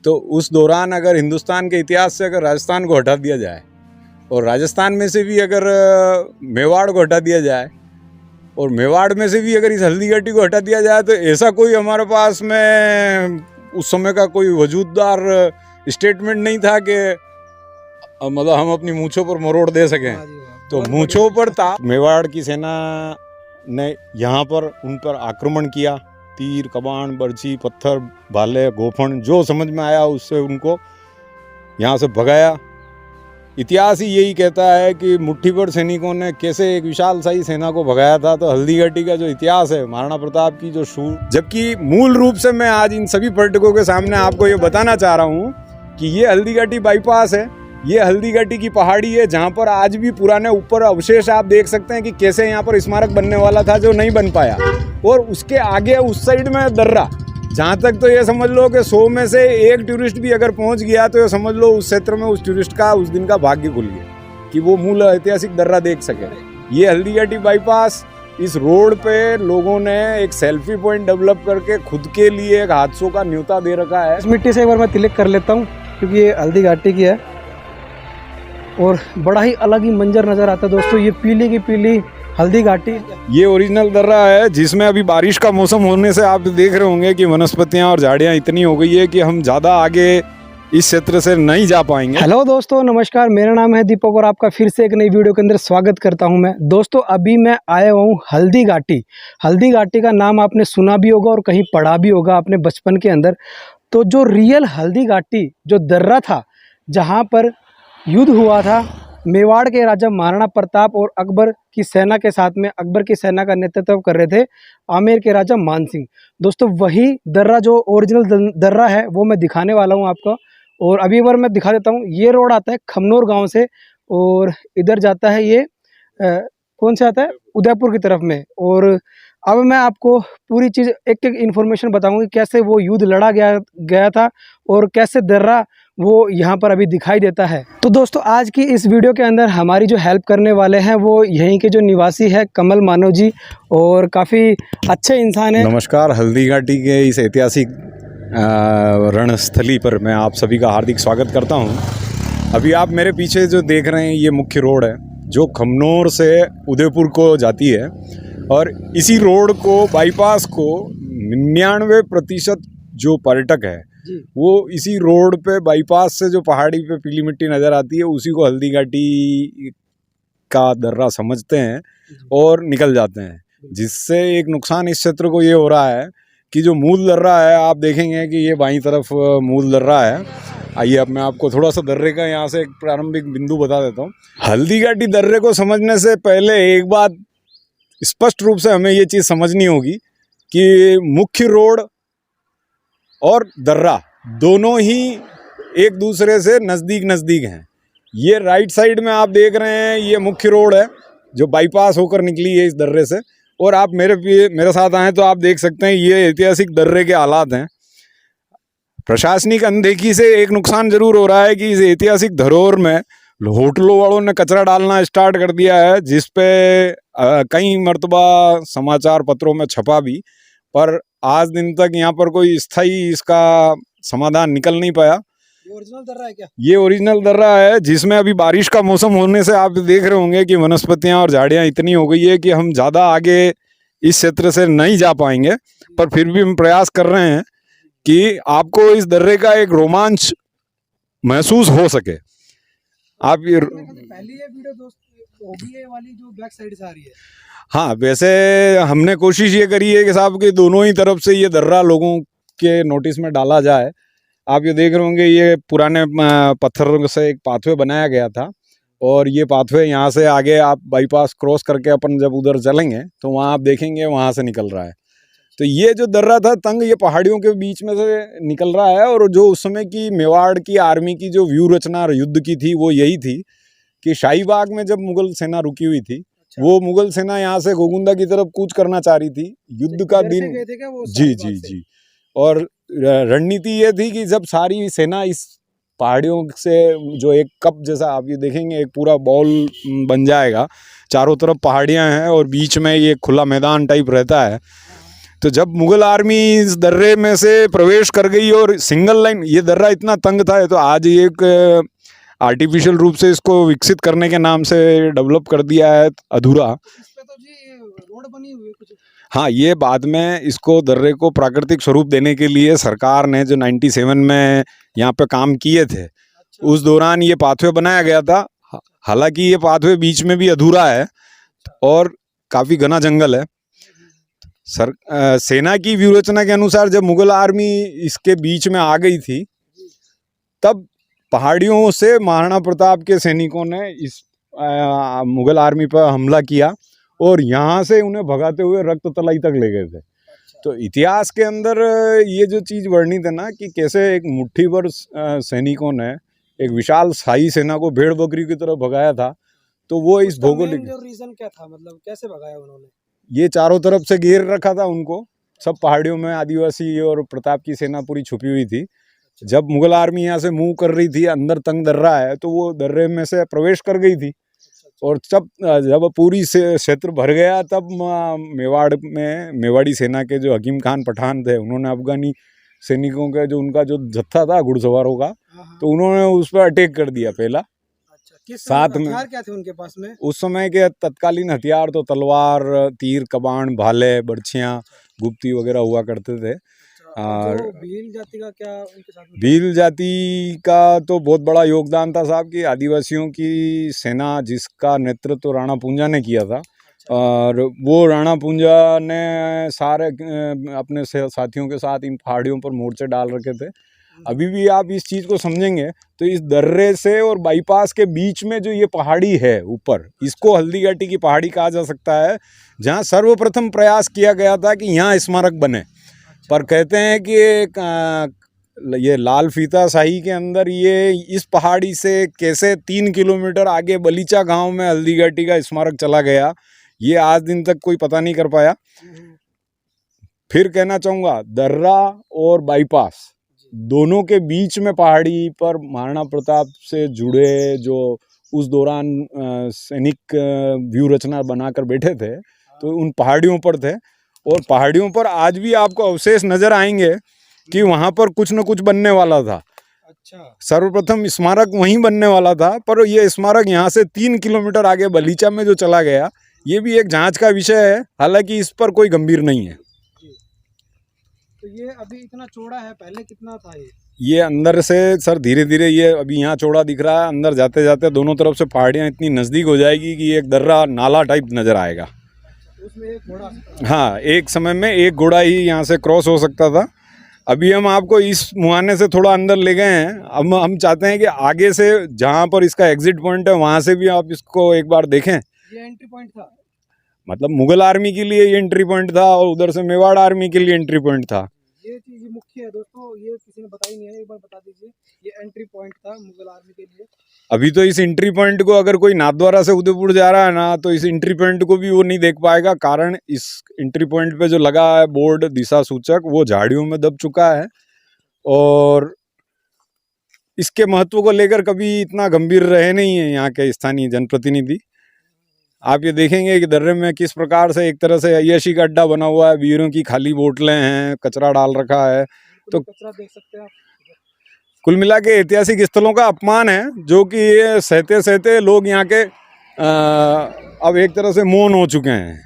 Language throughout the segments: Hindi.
तो उस दौरान अगर हिंदुस्तान के इतिहास से अगर राजस्थान को हटा दिया जाए और राजस्थान में से भी अगर मेवाड़ को हटा दिया जाए और मेवाड़ में से भी अगर इस हल्दी घाटी को हटा दिया जाए तो ऐसा कोई हमारे पास में उस समय का कोई वजूददार स्टेटमेंट नहीं था कि मतलब हम अपनी मूंछों पर मरोड़ दे सकें। तो मूंछों पर था। मेवाड़ की सेना ने यहाँ पर उन पर आक्रमण किया, तीर कमान बर्छी पत्थर भाले गोफन जो समझ में आया उससे उनको यहाँ से भगाया। इतिहास ही यही कहता है कि मुट्ठी भर सैनिकों ने कैसे एक विशाल साई सेना को भगाया था। तो हल्दी घाटी का जो इतिहास है, महाराणा प्रताप की जो शूर, जबकि मूल रूप से मैं आज इन सभी पर्यटकों के सामने आपको ये बताना चाह रहा हूँ कि ये हल्दी घाटी बाईपास है, ये हल्दी घाटी की पहाड़ी है जहाँ पर आज भी पुराने ऊपर अवशेष आप देख सकते हैं कि कैसे यहाँ पर स्मारक बनने वाला था जो नहीं बन पाया। और उसके आगे उस साइड में दर्रा, जहाँ तक तो ये समझ लो कि 100 में से एक टूरिस्ट भी अगर पहुँच गया तो ये समझ लो उस क्षेत्र में उस टूरिस्ट का उस दिन का भाग्य खुल गया कि वो मूल ऐतिहासिक दर्रा देख सके। ये हल्दी घाटी बाईपास, इस रोड पे लोगों ने एक सेल्फी पॉइंट डेवलप करके खुद के लिए एक हादसों का न्योता दे रखा है। इस मिट्टी से एक बार मैं तिलक कर लेता हूँ क्योंकि ये हल्दी घाटी की है और बड़ा ही अलग ही मंजर नज़र आता है दोस्तों। ये पीली की पीली हल्दी घाटी, ये ओरिजिनल दर्रा है जिसमें अभी बारिश का मौसम होने से आप देख रहे होंगे कि वनस्पतियां और झाड़ियां इतनी हो गई है कि हम ज़्यादा आगे इस क्षेत्र से नहीं जा पाएंगे। हेलो दोस्तों, नमस्कार, मेरा नाम है दीपक और आपका फिर से एक नई वीडियो के अंदर स्वागत करता हूं मैं। दोस्तों अभी मैं आया हूं हल्दी घाटी। हल्दी घाटी का नाम आपने सुना भी होगा और कहीं पढ़ा भी होगा अपने बचपन के अंदर। तो जो रियल हल्दी घाटी जो दर्रा था जहाँ पर युद्ध हुआ था मेवाड़ के राजा महाराणा प्रताप और अकबर की सेना के साथ में, अकबर की सेना का नेतृत्व कर रहे थे आमेर के राजा मान सिंह। दोस्तों वही दर्रा जो ओरिजिनल दर्रा है वो मैं दिखाने वाला हूँ आपको। और अभी एक बार मैं दिखा देता हूँ। ये रोड आता है खमनोर गांव से और इधर जाता है ये कौन से आता है, उदयपुर की तरफ में। और अब मैं आपको पूरी चीज़ एक एक इन्फॉर्मेशन बताऊंगी कैसे वो युद्ध लड़ा गया था और कैसे दर्रा वो यहाँ पर अभी दिखाई देता है। तो दोस्तों आज की इस वीडियो के अंदर हमारी जो हेल्प करने वाले हैं वो यहीं के जो निवासी है कमल मानव जी, और काफ़ी अच्छे इंसान हैं। नमस्कार। हल्दी घाटी के इस ऐतिहासिक रणस्थली पर मैं आप सभी का हार्दिक स्वागत करता हूँ। अभी आप मेरे पीछे जो देख रहे हैं ये मुख्य रोड है जो खमनोर से उदयपुर को जाती है और इसी रोड को बाईपास को 99% जो पर्यटक है वो इसी रोड पे बाईपास से जो पहाड़ी पे पीली मिट्टी नज़र आती है उसी को हल्दी घाटी का दर्रा समझते हैं और निकल जाते हैं। जिससे एक नुकसान इस क्षेत्र को ये हो रहा है कि जो मूल दर्रा है आप देखेंगे कि ये बाईं तरफ मूल दर्रा है। आइए अब मैं आपको थोड़ा सा दर्रे का यहाँ से एक प्रारंभिक बिंदु बता देता हूँ। हल्दी घाटी दर्रे को समझने से पहले एक बात स्पष्ट रूप से हमें ये चीज़ समझनी होगी कि मुख्य रोड और दर्रा दोनों ही एक दूसरे से नज़दीक हैं। ये राइट साइड में आप देख रहे हैं ये मुख्य रोड है जो बाईपास होकर निकली है इस दर्रे से। और आप मेरे साथ आएँ तो आप देख सकते हैं ये ऐतिहासिक दर्रे के हालात हैं। प्रशासनिक अनदेखी से एक नुकसान जरूर हो रहा है कि इस ऐतिहासिक धरोहर में होटलों वालों ने कचरा डालना स्टार्ट कर दिया है, जिस पे कई मर्तबा समाचार पत्रों में छपा भी, पर आज दिन तक यहाँ पर कोई स्थायी इसका समाधान निकल नहीं पाया। ये ओरिजिनल दर्रा है क्या? ये ओरिजिनल दर्रा है जिसमें अभी बारिश का मौसम होने से आप देख रहे होंगे कि वनस्पतियां और झाड़ियां इतनी हो गई है कि हम ज़्यादा आगे इस क्षेत्र से नहीं जा पाएंगे, पर फिर भी हम प्रयास कर रहे हैं कि आपको इस दर्रे का एक रोमांच महसूस हो सके। आप ये पहली ये वीडियो दोस्त होगी ये वाली जो बैक साइड से आ रही है। हाँ, वैसे हमने कोशिश ये करी है कि साहब कि दोनों ही तरफ से ये दर्रा लोगों के नोटिस में डाला जाए। आप ये देख रहे होंगे ये पुराने पत्थरों से एक पाथवे बनाया गया था और ये पाथवे यहाँ से आगे आप बाईपास क्रॉस करके अपन जब उधर चलेंगे तो वहाँ आप देखेंगे वहाँ से निकल रहा है। तो ये जो दर्रा था तंग ये पहाड़ियों के बीच में से निकल रहा है। और जो उस समय की मेवाड़ की आर्मी की जो व्यू रचना युद्ध की थी वो यही थी कि शाही बाग में जब मुगल सेना रुकी हुई थी वो मुगल सेना यहाँ से गोगुंदा की तरफ कूच करना चाह रही थी। युद्ध का दिन जी। और रणनीति ये थी कि जब सारी सेना इस पहाड़ियों से जो एक कप जैसा आप ये देखेंगे एक पूरा बॉल बन जाएगा, चारों तरफ पहाड़ियाँ हैं और बीच में ये खुला मैदान टाइप रहता है। तो जब मुगल आर्मी इस दर्रे में से प्रवेश कर गई और सिंगल लाइन, ये दर्रा इतना तंग था, तो आज एक आर्टिफिशियल रूप से इसको विकसित करने के नाम से डेवलप कर दिया है अधूरा। इस पे तो जी रोड बनी हुई है कुछ। हाँ, ये बाद में इसको दर्रे को प्राकृतिक स्वरूप देने के लिए सरकार ने जो 97 में यहाँ पे काम किए थे, उस दौरान ये पाथवे बनाया गया था। हालांकि ये पाथवे बीच में भी अधूरा है और काफ़ी घना जंगल है। सेना की व्यूहरचना के अनुसार जब मुगल आर्मी इसके बीच में आ गई थी, तब पहाड़ियों से महाराणा प्रताप के सैनिकों ने इस मुगल आर्मी पर हमला किया और यहाँ से उन्हें भगाते हुए रक्त तलाई तक ले गए थे। तो इतिहास के अंदर ये जो चीज़ वर्णित है ना, कि कैसे एक मुट्ठी भर सैनिकों ने एक विशाल शाही सेना को भेड़ बकरी की तरह भगाया था, तो वो इस भौगोलिक रीजन क्या था, मतलब कैसे भगाया उन्होंने? ये चारों तरफ से घेर रखा था उनको, सब पहाड़ियों में आदिवासी और प्रताप की सेना पूरी छुपी हुई थी। जब मुगल आर्मी यहाँ से मूव कर रही थी, अंदर तंग दर्रा है, तो वो दर्रे में से प्रवेश कर गई थी। और जब पूरी से क्षेत्र भर गया, तब मेवाड़ में मेवाड़ी सेना के जो हकीम खान पठान थे, उन्होंने अफगानी सैनिकों का जो उनका जो जत्था था घुड़सवारों का, तो उन्होंने उस पर अटैक कर दिया पहला। अच्छा, साथ में हथियार क्या थे उनके पास में? उस समय के तत्कालीन हथियार तो तलवार, तीर, कबाण, भाले, बर्छियाँ, गुप्ती वगैरह हुआ करते थे। और भील जाति का क्या उनके साथ में? भील जाति का तो बहुत बड़ा योगदान था साहब, कि आदिवासियों की सेना जिसका नेतृत्व तो राणा पूंजा ने किया था। और वो राणा पूंजा ने सारे अपने साथियों के साथ इन पहाड़ियों पर मोर्चे डाल रखे थे। अभी भी आप इस चीज़ को समझेंगे तो इस दर्रे से और बाईपास के बीच में जो ये पहाड़ी है ऊपर, इसको हल्दी घाटी की पहाड़ी कहा जा सकता है, जहाँ सर्वप्रथम प्रयास किया गया था कि यहाँ स्मारक बने। पर कहते हैं कि ये लाल फीता शाही के अंदर ये इस पहाड़ी से कैसे 3 किलोमीटर आगे बलीचा गांव में हल्दी घाटी का स्मारक चला गया, ये आज दिन तक कोई पता नहीं कर पाया। फिर कहना चाहूँगा, दर्रा और बाईपास दोनों के बीच में पहाड़ी पर महाराणा प्रताप से जुड़े जो उस दौरान सैनिक व्यू रचना बनाकर बैठे थे, तो उन पहाड़ियों पर थे। और पहाड़ियों पर आज भी आपको अवशेष नजर आएंगे कि वहाँ पर कुछ न कुछ बनने वाला था। अच्छा, सर्वप्रथम स्मारक वहीं बनने वाला था, पर ये स्मारक यहाँ से 3 किलोमीटर आगे बलीचा में जो चला गया, ये भी एक जांच का विषय है। हालांकि इस पर कोई गंभीर नहीं है। तो ये अभी इतना चौड़ा है, पहले कितना था ये अंदर से सर धीरे धीरे ये अभी यहाँ चौड़ा दिख रहा है, अंदर जाते जाते दोनों तरफ से पहाड़ियाँ इतनी नज़दीक हो जाएगी कि एक दर्रा नाला टाइप नज़र आएगा। उसमें एक घोड़ा? हाँ, एक समय में एक घोड़ा ही यहाँ से क्रॉस हो सकता था। अभी हम आपको इस मुहाने से थोड़ा अंदर ले गए हैं। अब हम चाहते हैं कि आगे से जहाँ पर इसका एग्जिट पॉइंट है, वहाँ से भी आप इसको एक बार देखें। ये एंट्री पॉइंट था, मतलब मुगल आर्मी के लिए ये एंट्री पॉइंट था और उधर से मेवाड़ आर्मी के लिए एंट्री पॉइंट था। ये चीज़ मुख्य है दोस्तों, ये किसी ने बताई नहीं है, एक बार बता दीजिए। ये एंट्री पॉइंट था मुगल आर्मी के लिए। अभी तो इस एंट्री पॉइंट को अगर कोई नाथद्वारा से उदयपुर जा रहा है ना, तो इस एंट्री पॉइंट को भी वो नहीं देख पाएगा, कारण इस एंट्री पॉइंट पे जो लगा है बोर्ड दिशा सूचक, वो झाड़ियों में दब चुका है। और इसके महत्व को लेकर कभी इतना गंभीर रहे नहीं है यहाँ के स्थानीय जनप्रतिनिधि। आप ये देखेंगे कि दर्रे में किस प्रकार से एक तरह से अय्याशी का अड्डा बना हुआ है, वीरों की खाली बोतलें हैं, कचरा डाल रखा है। तो कचरा देख सकते हैं आप। कुल मिला के ऐतिहासिक स्थलों का अपमान है, जो कि ये सहते सहते लोग यहाँ के अब एक तरह से मौन हो चुके हैं।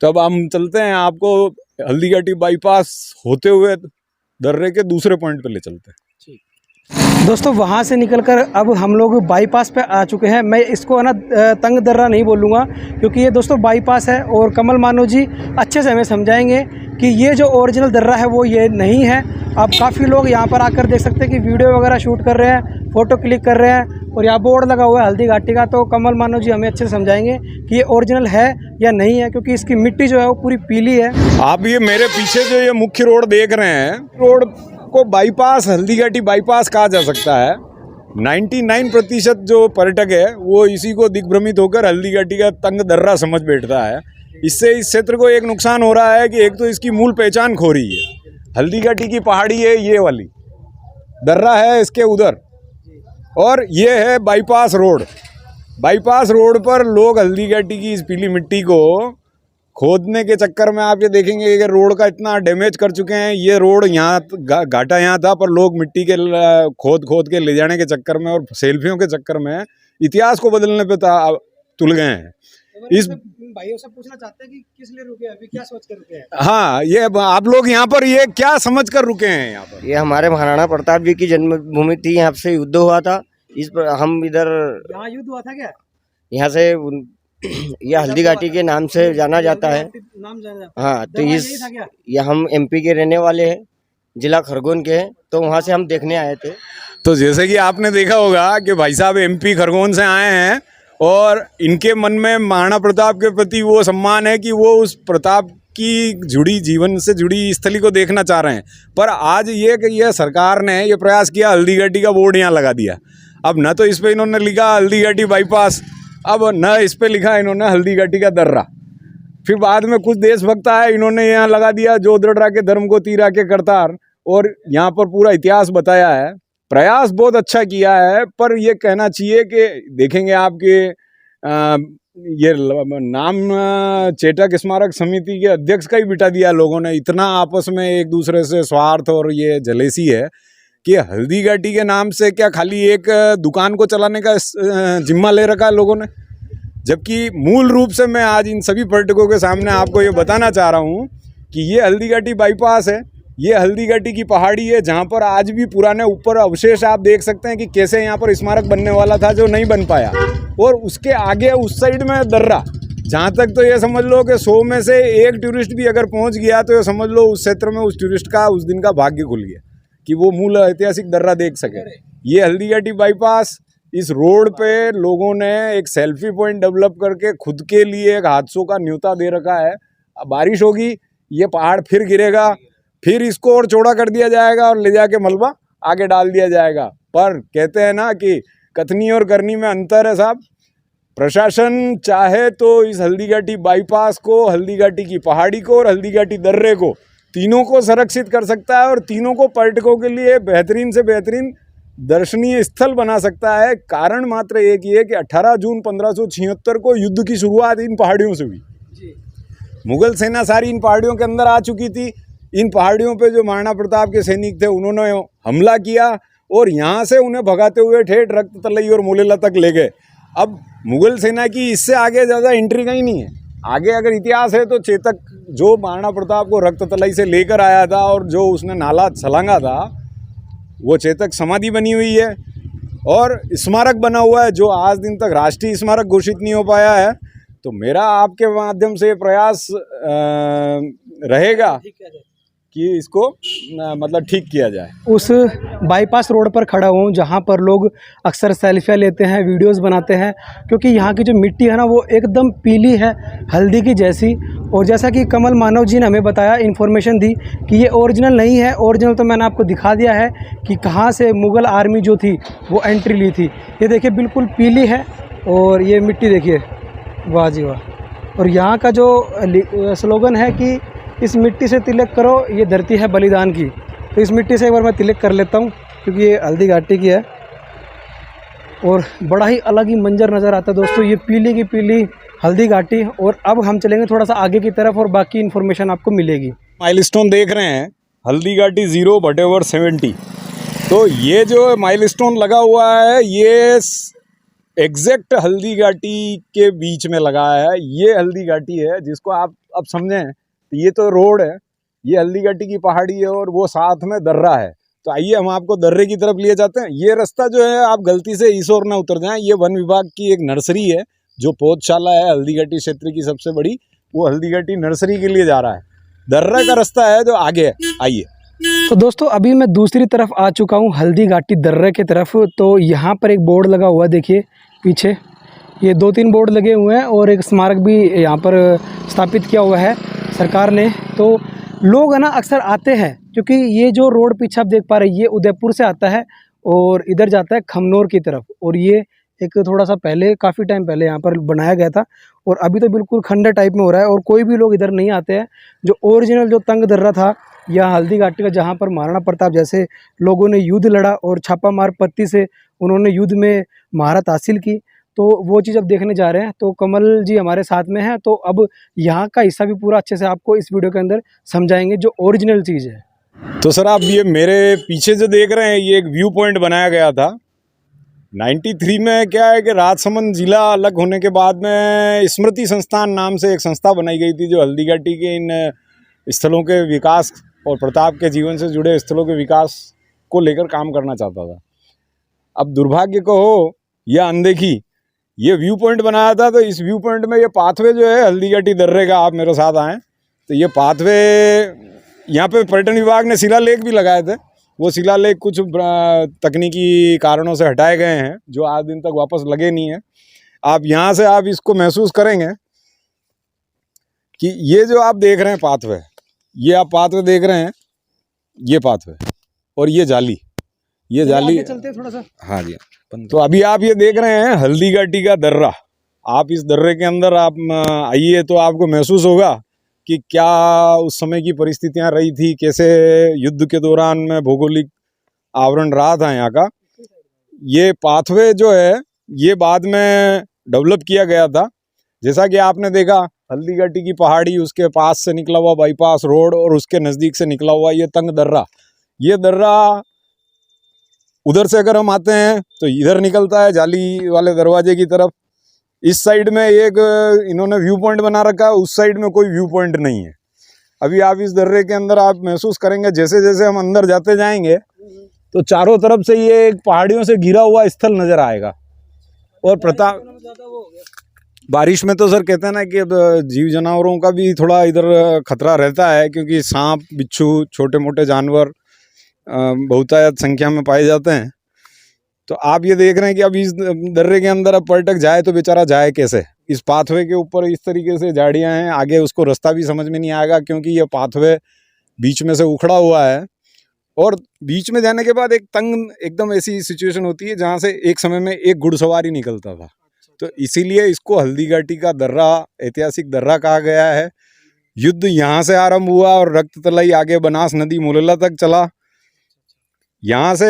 तो अब हम चलते हैं, आपको हल्दी घाटी बाईपास होते हुए दर्रे के दूसरे पॉइंट पे ले चलते हैं। दोस्तों वहाँ से निकलकर अब हम लोग बाईपास पे आ चुके हैं। मैं इसको है ना तंग दर्रा नहीं बोलूँगा, क्योंकि ये दोस्तों बाईपास है और कमल मानो जी अच्छे से हमें समझाएंगे कि ये जो ओरिजिनल दर्रा है वो ये नहीं है। अब काफ़ी लोग यहाँ पर आकर देख सकते हैं कि वीडियो वगैरह शूट कर रहे हैं, फ़ोटो क्लिक कर रहे हैं, और यहाँ बोर्ड लगा हुआ है हल्दी घाटी का। तो कमल मानो जी हमें अच्छे से समझाएंगे कि ये ओरिजिनल है या नहीं है, क्योंकि इसकी मिट्टी जो है वो पूरी पीली है। आप ये मेरे पीछे जो ये मुख्य रोड देख रहे हैं, रोड को बाईपास, हल्दी घाटी बाईपास कहा जा सकता है। 99% जो पर्यटक है वो इसी को दिग्भ्रमित होकर हल्दी घाटी का तंग दर्रा समझ बैठता है। इससे इस क्षेत्र को एक नुकसान हो रहा है कि एक तो इसकी मूल पहचान खो रही है। हल्दी घाटी की पहाड़ी है ये वाली, दर्रा है इसके उधर, और ये है बाईपास रोड। बाईपास रोड पर लोग हल्दी घाटी की इस पीली मिट्टी को खोदने के चक्कर में आप ये देखेंगे कि रोड का इतना डैमेज कर चुके हैं। ये रोड यहाँ घाटा यहाँ था, पर लोग मिट्टी के खोद खोद के ले जाने के चक्कर में और सेल्फियों के चक्कर में इतिहास को बदलने पे तुल गए हैं। इस भाइयों से पूछना चाहते हैं कि किस लिए रुके हैं, अभी क्या सोच कर रुके हैं? हाँ, ये आप लोग यहाँ पर ये क्या समझ कर रुके हैं यहाँ पर? ये हमारे महाराणा प्रताप जी की जन्मभूमि थी, यहाँ से युद्ध हुआ था। इस पर हम इधर यहाँ युद्ध हुआ था क्या? यहाँ से ये हल्दी घाटी के नाम से जाना जाता है। नाम जाना जाता हाँ, तो है। इस यही था क्या? ये हम एमपी के रहने वाले हैं, जिला खरगोन के हैं, तो वहाँ से हम देखने आए थे। तो जैसे कि आपने देखा होगा कि भाई साहब एमपी खरगोन से आए हैं और इनके मन में महाराणा प्रताप के प्रति वो सम्मान है कि वो उस प्रताप की जुड़ी जीवन से जुड़ी स्थली को देखना चाह रहे हैं। पर आज ये कि यह सरकार ने ये प्रयास किया, हल्दी घाटी का बोर्ड यहाँ लगा दिया। अब न तो इस पे इन्होंने लिखा हल्दी घाटी बाईपास, अब न इस पे लिखा इन्होंने हल्दी घाटी का दर्रा। फिर बाद में कुछ देशभक्त आए, इन्होंने यहाँ लगा दिया जो दृढ़ के धर्म को तीरा के करतार, और यहाँ पर पूरा इतिहास बताया है। प्रयास बहुत अच्छा किया है, पर ये कहना चाहिए कि देखेंगे आपके ये नाम चेटक स्मारक समिति के अध्यक्ष का ही बिठा दिया लोगों ने। इतना आपस में एक दूसरे से स्वार्थ और ये जलेसी है कि हल्दी घाटी के नाम से क्या खाली एक दुकान को चलाने का जिम्मा ले रखा है लोगों ने, जबकि मूल रूप से मैं आज इन सभी पर्यटकों के सामने आपको ये बताना चाह रहा हूँ कि ये हल्दी घाटी बाईपास है, ये हल्दी घाटी की पहाड़ी है जहाँ पर आज भी पुराने ऊपर अवशेष आप देख सकते हैं कि कैसे यहाँ पर स्मारक बनने वाला था जो नहीं बन पाया। और उसके आगे उस साइड में दर्रा, जहाँ तक तो ये समझ लो कि 100 में से एक टूरिस्ट भी अगर पहुँच गया तो ये समझ लो उस क्षेत्र में उस टूरिस्ट का उस दिन का भाग्य खुल गया कि वो मूल ऐतिहासिक दर्रा देख सके। ये हल्दी घाटी बाईपास, इस रोड पे लोगों ने एक सेल्फी पॉइंट डेवलप करके खुद के लिए एक हादसों का न्योता दे रखा है। अब बारिश होगी, ये पहाड़ फिर गिरेगा, फिर इसको और चौड़ा कर दिया जाएगा और ले जाके मलबा आगे डाल दिया जाएगा। पर कहते हैं ना कि कथनी और करनी में अंतर है साहब। प्रशासन चाहे तो इस हल्दी घाटी बाईपास को, हल्दी घाटी की पहाड़ी को और हल्दी घाटी दर्रे को, तीनों को संरक्षित कर सकता है और तीनों को पर्यटकों के लिए बेहतरीन से बेहतरीन दर्शनीय स्थल बना सकता है। कारण मात्र एक ही है कि 18 जून 1576 को युद्ध की शुरुआत इन पहाड़ियों से हुई। मुगल सेना सारी इन पहाड़ियों के अंदर आ चुकी थी। इन पहाड़ियों पे जो महाराणा प्रताप के सैनिक थे उन्होंने हमला किया और यहाँ से उन्हें भगाते हुए ठेठ रक्त तलई और मुलेला तक ले गए। अब मुगल सेना की इससे आगे ज़्यादा एंट्री कहीं नहीं है। आगे अगर इतिहास है तो चेतक जो महाराणा प्रताप को रक्त तलई से लेकर आया था और जो उसने नाला छलांगा था, वो चेतक समाधि बनी हुई है और स्मारक बना हुआ है जो आज दिन तक राष्ट्रीय स्मारक घोषित नहीं हो पाया है। तो मेरा आपके माध्यम से प्रयास रहेगा कि इसको मतलब ठीक किया जाए। उस बाईपास रोड पर खड़ा हूँ जहाँ पर लोग अक्सर सेल्फियाँ लेते हैं, वीडियोस बनाते हैं, क्योंकि यहाँ की जो मिट्टी है ना वो एकदम पीली है, हल्दी की जैसी। और जैसा कि कमल मानव जी ने हमें बताया, इन्फॉर्मेशन दी कि ये ओरिजिनल नहीं है। ओरिजिनल तो मैंने आपको दिखा दिया है कि कहाँ से मुग़ल आर्मी जो थी वो एंट्री ली थी। ये देखिए बिल्कुल पीली है और ये मिट्टी देखिए, वाह जी वाह। और यहाँ का जो स्लोगन है कि इस मिट्टी से तिलक करो, ये धरती है बलिदान की। तो इस मिट्टी से एक बार मैं तिलक कर लेता हूँ क्योंकि ये हल्दी घाटी की है और बड़ा ही अलग ही मंजर नज़र आता है दोस्तों, ये पीली की पीली हल्दी घाटी। और अब हम चलेंगे थोड़ा सा आगे की तरफ और बाकी इन्फॉर्मेशन आपको मिलेगी। माइलस्टोन देख रहे हैं हल्दी घाटी 0/70। तो ये जो माइलस्टोन लगा हुआ है ये एग्जैक्ट हल्दी घाटी के बीच में लगा है। ये हल्दी घाटी है जिसको आप अब समझें, ये तो रोड है, ये हल्दी घाटी की पहाड़ी है और वो साथ में दर्रा है। तो आइए हम आपको दर्रे की तरफ लिए जाते हैं। ये रास्ता जो है आप गलती से इस ओर ना उतर जाएं। ये वन विभाग की एक नर्सरी है जो पौधशाला है हल्दी घाटी क्षेत्र की सबसे बड़ी, वो हल्दी घाटी नर्सरी के लिए जा रहा है। दर्रा का रास्ता है जो आगे है, आइए। तो दोस्तों अभी मैं दूसरी तरफ आ चुका हूँ, हल्दी घाटी दर्रे की तरफ। तो यहाँ पर एक बोर्ड लगा हुआ है, देखिए पीछे ये 2-3 बोर्ड लगे हुए हैं और एक स्मारक भी यहाँ पर स्थापित किया हुआ है सरकार ने। तो लोग है ना अक्सर आते हैं क्योंकि ये जो रोड पीछे आप देख पा रहे हैं ये उदयपुर से आता है और इधर जाता है खमनोर की तरफ। और ये एक थोड़ा सा पहले, काफ़ी टाइम पहले यहाँ पर बनाया गया था और अभी तो बिल्कुल खंडर टाइप में हो रहा है और कोई भी लोग इधर नहीं आते हैं। जो ओरिजिनल जो तंग दर्रा था या हल्दी घाटी का, जहाँ पर महाराणा प्रताप जैसे लोगों ने युद्ध लड़ा और छापा मार पत्ती से उन्होंने युद्ध में महारत हासिल की, तो वो चीज़ अब देखने जा रहे हैं। तो कमल जी हमारे साथ में है, तो अब यहाँ का हिस्सा भी पूरा अच्छे से आपको इस वीडियो के अंदर समझाएंगे जो ओरिजिनल चीज़ है। तो सर आप ये मेरे पीछे जो देख रहे हैं ये एक व्यू पॉइंट बनाया गया था 93 में। क्या है कि राजसमंद जिला अलग होने के बाद में स्मृति संस्थान नाम से एक संस्था बनाई गई थी जो हल्दीघाटी के इन स्थलों के विकास और प्रताप के जीवन से जुड़े स्थलों के विकास को लेकर काम करना चाहता था। अब दुर्भाग्य कहो या अनदेखी, ये व्यू पॉइंट बनाया था, तो इस व्यू पॉइंट में ये पाथवे जो है हल्दीघाटी दर्रे का, आप मेरे साथ आएँ तो ये पाथवे यहाँ पे पर्यटन विभाग ने शिलालेख भी लगाए थे। वो शिलालेख कुछ तकनीकी कारणों से हटाए गए हैं जो आज दिन तक वापस लगे नहीं हैं। आप यहाँ से आप इसको महसूस करेंगे कि ये जो आप देख रहे हैं पाथवे, ये आप पाथवे देख रहे हैं, ये पाथवे और ये जाली, ये जाली चलते हैं थोड़ा सा। हाँ जी। तो अभी आप ये देख रहे हैं हल्दीघाटी का दर्रा। आप इस दर्रे के अंदर आप आइए तो आपको महसूस होगा कि क्या उस समय की परिस्थितियां रही थी, कैसे युद्ध के दौरान में भौगोलिक आवरण रहा था यहाँ का। ये पाथवे जो है ये बाद में डेवलप किया गया था। जैसा कि आपने देखा हल्दीघाटी की पहाड़ी, उसके पास से निकला हुआ बाईपास रोड और उसके नज़दीक से निकला हुआ ये तंग दर्रा। ये दर्रा उधर से अगर हम आते हैं तो इधर निकलता है जाली वाले दरवाजे की तरफ। इस साइड में एक इन्होंने व्यू पॉइंट बना रखा है, उस साइड में कोई व्यू पॉइंट नहीं है। अभी आप इस दर्रे के अंदर आप महसूस करेंगे जैसे जैसे हम अंदर जाते जाएंगे तो चारों तरफ से ये एक पहाड़ियों से घिरा हुआ स्थल नज़र आएगा। और प्रताप बारिश में तो सर कहते हैं ना कि अब जीव जानवरों का भी थोड़ा इधर खतरा रहता है, क्योंकि सांप, बिच्छू, छोटे मोटे जानवर बहुतायत संख्या में पाए जाते हैं। तो आप ये देख रहे हैं कि अब इस दर्रे के अंदर अब पर्यटक जाए तो बेचारा जाए कैसे। इस पाथवे के ऊपर इस तरीके से झाड़ियां हैं, आगे उसको रास्ता भी समझ में नहीं आएगा क्योंकि ये पाथवे बीच में से उखड़ा हुआ है। और बीच में जाने के बाद एक तंग एकदम ऐसी सिचुएशन होती है जहाँ से एक समय में एक घुड़सवार ही निकलता था। तो इसीलिए इसको हल्दीघाटी का दर्रा, ऐतिहासिक दर्रा कहा गया है। युद्ध यहाँ से आरंभ हुआ और रक्त तलाई आगे बनास नदी मुलला तक चला। यहाँ से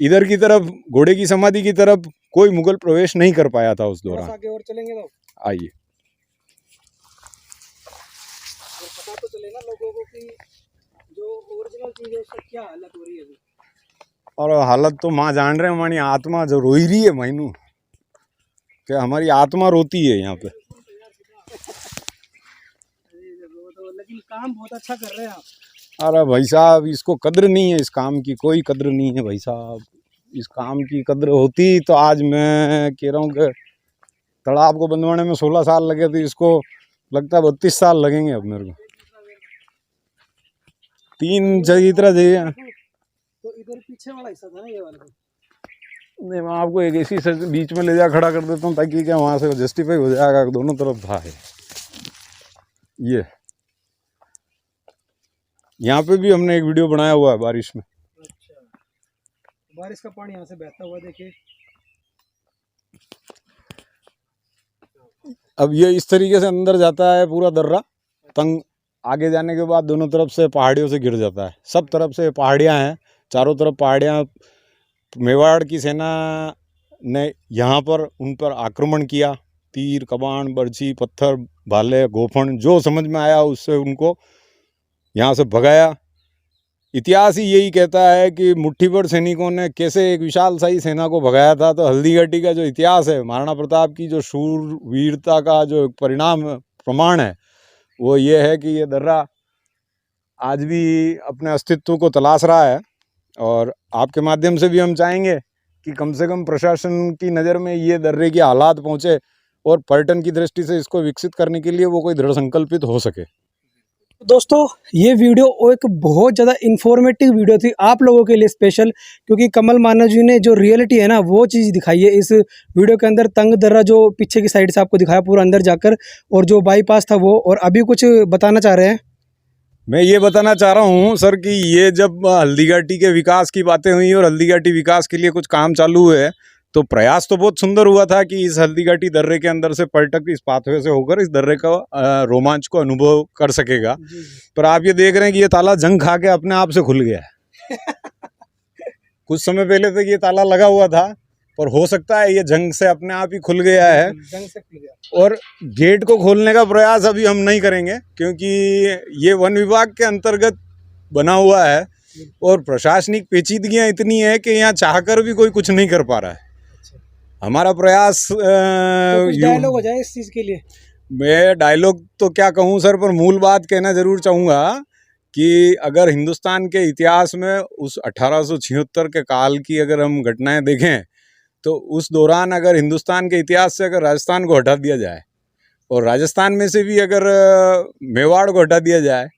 इधर की तरफ घोड़े की समाधि की तरफ कोई मुगल प्रवेश नहीं कर पाया था उस दौरान। आगे और चलेंगे तो आइए पता तो चले ना लोगों को कि जो ओरिजिनल चीज है उसकी क्या हालत हो रही है अभी। और हालत तो माँ जान रहे हैं, हमारी आत्मा जो रोई रही है मैनू, क्या हमारी आत्मा रोती है यहाँ पे। लेकिन काम बहुत अच्छा कर रहे हैं आप। अरे भाई साहब इसको कद्र नहीं है, इस काम की कोई कद्र नहीं है भाई साहब। इस काम की कद्र होती तो आज मैं कह रहा हूँ कि तालाब को बनवाने में 16 साल लगे थे, इसको लगता है 32 साल लगेंगे अब मेरे को। 3 जगह तरह जगह। तो इधर पीछे वाला हिस्सा था ना ये वाला। नहीं, मैं आपको एक ऐसी बीच में ले जा खड़ा कर देता हूँ ताकि क्या वहाँ से जस्टिफाई हो जाएगा, दोनों तरफ था है। ये यहाँ पे भी हमने एक वीडियो बनाया हुआ है बारिश में। अच्छा, बारिश का पानी यहाँ से बहता हुआ देखिए। अब ये इस तरीके से अंदर जाता है पूरा दर्रा तंग। आगे जाने के बाद दोनों तरफ से पहाड़ियों से घिर जाता है, सब तरफ से पहाड़ियाँ हैं, चारों तरफ पहाड़ियाँ। मेवाड़ की सेना ने यहाँ पर उन पर आक्रमण किया, तीर, कमान, बर्छी, पत्थर, भाले, गोफन जो समझ में आया उससे उनको यहाँ से भगाया। इतिहास ही यही कहता है कि मुट्ठी भर सैनिकों ने कैसे एक विशाल शाही सेना को भगाया था। तो हल्दीघाटी का जो इतिहास है, महाराणा प्रताप की जो शूरवीरता का जो परिणाम प्रमाण है वो ये है कि ये दर्रा आज भी अपने अस्तित्व को तलाश रहा है। और आपके माध्यम से भी हम चाहेंगे कि कम से कम प्रशासन की नज़र में ये दर्रे के हालात पहुँचे और पर्यटन की दृष्टि से इसको विकसित करने के लिए वो कोई दृढ़ संकल्पित हो सके। दोस्तों ये वीडियो एक बहुत ज़्यादा इन्फॉर्मेटिव वीडियो थी आप लोगों के लिए स्पेशल, क्योंकि कमल मानव जी ने जो रियलिटी है ना वो चीज़ दिखाई है इस वीडियो के अंदर। तंग दर्रा जो पीछे की साइड से आपको दिखाया पूरा अंदर जाकर, और जो बाईपास था वो। और अभी कुछ बताना चाह रहे हैं? मैं ये बताना चाह रहा हूँ सर कि ये जब हल्दीघाटी के विकास की बातें हुई और हल्दीघाटी विकास के लिए कुछ काम चालू हुए तो प्रयास तो बहुत सुंदर हुआ था कि इस हल्दीघाटी दर्रे के अंदर से पर्यटक इस पाथवे से होकर इस दर्रे का रोमांच को अनुभव कर सकेगा। पर आप ये देख रहे हैं कि ये ताला जंग खा के अपने आप से खुल गया है। कुछ समय पहले तक ये ताला लगा हुआ था, पर हो सकता है ये जंग से अपने आप ही खुल गया है। जंग से खुल गया। और गेट को खोलने का प्रयास अभी हम नहीं करेंगे, क्योंकि ये वन विभाग के अंतर्गत बना हुआ है और प्रशासनिक पेचीदगियां इतनी है कि यहाँ चाहकर भी कोई कुछ नहीं कर पा रहा है। हमारा प्रयास तो कुछ डायलॉग हो जाए इस चीज़ के लिए। मैं डायलॉग तो क्या कहूँ सर, पर मूल बात कहना ज़रूर चाहूँगा कि अगर हिंदुस्तान के इतिहास में उस 1876 के काल की अगर हम घटनाएं देखें, तो उस दौरान अगर हिंदुस्तान के इतिहास से अगर राजस्थान को हटा दिया जाए और राजस्थान में से भी अगर मेवाड़ को हटा दिया जाए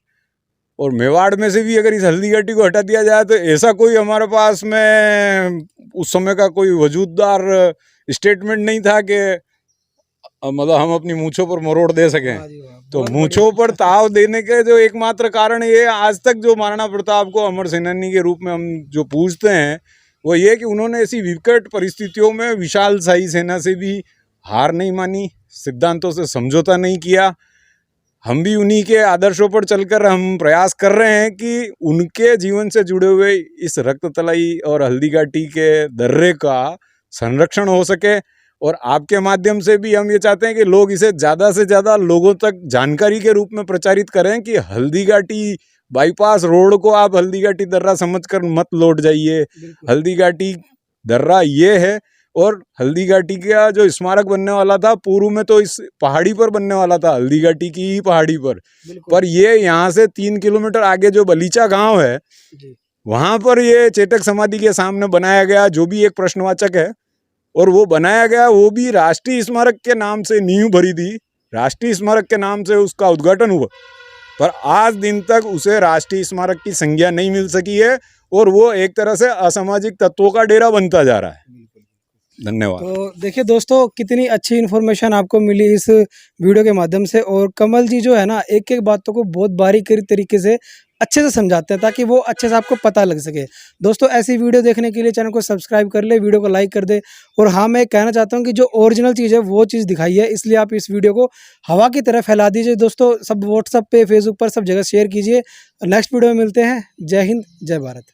और मेवाड़ में से भी अगर इस हल्दीघाटी को हटा दिया जाए, तो ऐसा कोई हमारे पास में उस समय का कोई वजूददार स्टेटमेंट नहीं था कि मतलब हम अपनी मूंछों पर मरोड़ दे सकें। तो मूंछों पर ताव देने के जो एकमात्र कारण ये, आज तक जो महाराणा प्रताप को अमर सेनानी के रूप में हम जो पूछते हैं, वो ये कि उन्होंने ऐसी विकट परिस्थितियों में विशाल शाही सेना से भी हार नहीं मानी, सिद्धांतों से समझौता नहीं किया। हम भी उन्हीं के आदर्शों पर चलकर हम प्रयास कर रहे हैं कि उनके जीवन से जुड़े हुए इस रक्ततलाई और हल्दीघाटी के दर्रे का संरक्षण हो सके। और आपके माध्यम से भी हम ये चाहते हैं कि लोग इसे ज़्यादा से ज़्यादा लोगों तक जानकारी के रूप में प्रचारित करें कि हल्दीघाटी बाईपास रोड को आप हल्दीघाटी दर्रा समझकर मत लौट जाइए। हल्दीघाटी दर्रा ये है, और हल्दीघाटी का जो स्मारक बनने वाला था पूर्व में तो इस पहाड़ी पर बनने वाला था, हल्दीघाटी की ही पहाड़ी पर ये यहाँ से 3 किलोमीटर आगे जो बलीचा गांव है, वहाँ पर ये चेतक समाधि के सामने बनाया गया, जो भी एक प्रश्नवाचक है। और वो बनाया गया, वो भी राष्ट्रीय स्मारक के नाम से नींव भरी थी, राष्ट्रीय स्मारक के नाम से उसका उद्घाटन हुआ, पर आज दिन तक उसे राष्ट्रीय स्मारक की संज्ञा नहीं मिल सकी है और वो एक तरह से असामाजिक तत्वों का डेरा बनता जा रहा है। धन्यवाद। तो देखिए दोस्तों, कितनी अच्छी इन्फॉर्मेशन आपको मिली इस वीडियो के माध्यम से। और कमल जी जो है ना, एक एक बातों को बहुत बारीकी तरीके से अच्छे से समझाते हैं, ताकि वो अच्छे से आपको पता लग सके। दोस्तों, ऐसी वीडियो देखने के लिए चैनल को सब्सक्राइब कर ले, वीडियो को लाइक कर दे। और हाँ, मैं कहना चाहता हूँ कि जो ओरिजिनल चीज़ है वो चीज़ दिखाई है, इसलिए आप इस वीडियो को हवा की तरह फैला दीजिए। दोस्तों, सब व्हाट्सएप पे, फेसबुक पर सब जगह शेयर कीजिए। नेक्स्ट वीडियो में मिलते हैं। जय हिंद, जय भारत।